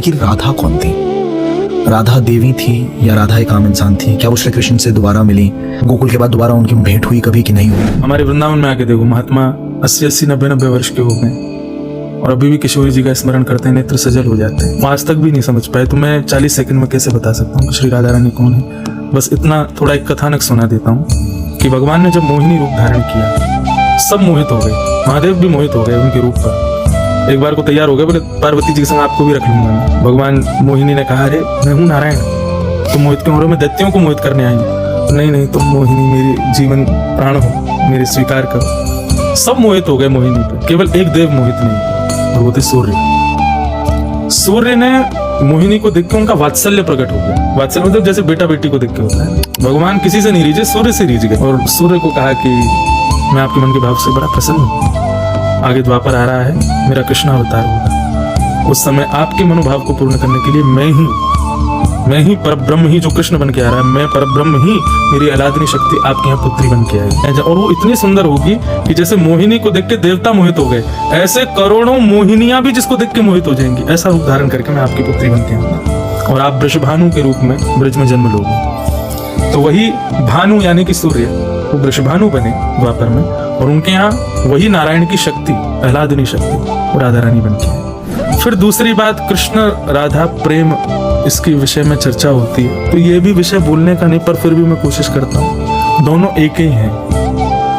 आखिर राधा कौन थी? राधा देवी थी या राधा एक आम इंसान थी? क्या वो श्री कृष्ण से दोबारा मिली? गोकुल के बाद दोबारा उनकी भेंट हुई कभी कि नहीं हुई? हमारे वृंदावन में आके देखो, महात्मा 80-80, 90-90 वर्ष के हो गए और अभी भी किशोरी जी का स्मरण करते हैं, नेत्र सजल हो जाते हैं। वो आज तक भी नहीं समझ पाए, तो मैं 40 सेकंड में कैसे बता सकता हूँ श्री राधा रानी कौन है। बस इतना थोड़ा एक कथानक सुना देता हूँ कि भगवान ने जब मोहिनी रूप धारण किया, सब मोहित हो गए, महादेव भी मोहित हो गए उनके रूप पर। एक बार को तैयार हो गए, बोले पार्वती जी के संग आपको भी रख लूंगा मैं। भगवान मोहिनी ने कहा, अरे मैं हूँ नारायण, तुम मोहित क्यों हो रहे हो? मैं दैत्यों को मोहित करने आई हूँ। नहीं नहीं, तुम मोहिनी मेरी जीवन प्राण हो, मेरे स्वीकार करो। सब मोहित हो गए मोहिनी पे, केवल एक देव मोहित नहीं, और वो थे सूर्य। सूर्य ने मोहिनी को देख के उनका वात्सल्य प्रकट हो गया। वात्सल्य मतलब जैसे बेटा बेटी को देख के होता है। भगवान किसी से नहीं रीझे, सूर्य से रीझ गए और सूर्य को कहा कि मैं आपके मन के भाव से बड़ा प्रसन्न हूँ, आगे द्वापर आ रहा है, मेरा कृष्ण अवतार होगा। उस समय आपके मनोभाव को पूर्ण करने के लिए मैं ही परब्रह्म ही जो कृष्ण बन के आ रहा है, मैं परब्रह्म ही, मेरी अलादनी शक्ति आपके यहाँ पुत्री बन के आई। और वो इतनी सुंदर होगी कि जैसे मोहिनी को देख के देवता मोहित हो गए, ऐसे करोड़ों मोहिनियां भी जिसको देख के मोहित हो जाएंगी। ऐसा रूप धारण करके मैं आपकी पुत्री बन के आऊंगा और आप वृषभानु के रूप में ब्रज में जन्म लोगे। तो वही भानु यानी कि सूर्य, वो वृषभानु बने द्वापर में, और उनके यहाँ वही नारायण की शक्ति, आह्लादनी शक्ति, राधा रानी बन के आई। फिर दूसरी बात, कृष्ण राधा प्रेम, इसके विषय में चर्चा होती है, तो ये भी विषय बोलने का नहीं, पर फिर भी मैं कोशिश करता हूँ। दोनों एक ही हैं।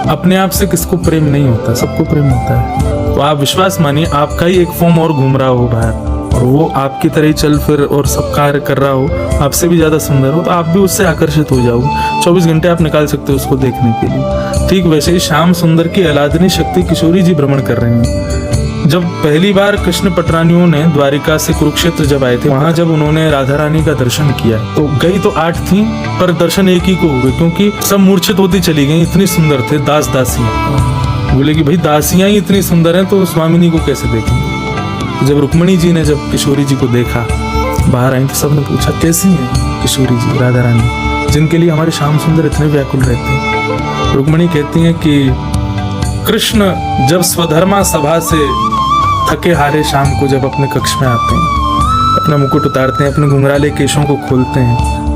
अपने आप से किसको प्रेम नहीं होता, सबको प्रेम होता है। तो आप विश्वास मानिए, आपका ही एक फॉर्म और घूम रहा हो बाहर, और वो आपकी तरह ही चल फिर और सब कार्य कर रहा हो, आपसे भी ज्यादा सुंदर हो, तो आप भी उससे आकर्षित हो जाओगे। 24 घंटे आप निकाल सकते हो उसको देखने के लिए। ठीक वैसे ही श्याम सुंदर की आह्लादनी शक्ति किशोरी जी भ्रमण कर रही हैं। जब पहली बार कृष्ण पटरानियों ने द्वारिका से कुरुक्षेत्र जब आए थे, वहां जब उन्होंने राधा रानी का दर्शन किया, तो गई तो 8 थी, पर दर्शन एक ही को हुए, क्योंकि सब मूर्छित होती चली गई, इतनी सुंदर थे दास दासियां। बोले कि भाई दासियां ही इतनी सुंदर हैं, तो स्वामिनी को कैसे देखेंगे। जब रुक्मणी जी ने जब किशोरी जी को देखा, बाहर आई, तो सबने पूछा कैसी है किशोरी जी, राधा रानी, जिनके लिए हमारे श्याम सुंदर इतने व्याकुल रहते हैं। रुक्मणी कहती हैं कि कृष्ण जब स्वधर्मा सभा से थके हारे शाम को जब अपने कक्ष में आते हैं, अपना मुकुट उतारते हैं, अपने घुंघराले केशों को खोलते हैं,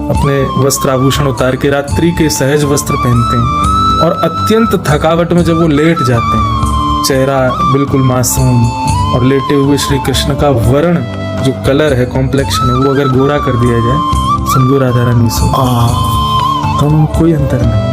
अपने वस्त्र आभूषण उतार के रात्रि के सहज वस्त्र पहनते हैं, और अत्यंत थकावट में जब वो लेट जाते हैं, चेहरा बिल्कुल मासूम, और लेटे हुए श्री कृष्ण का वर्ण जो कलर है, कॉम्प्लेक्शन है, वो अगर गोरा कर दिया जाए, समझो राधा रानी से, दोनों में कोई अंतर नहीं।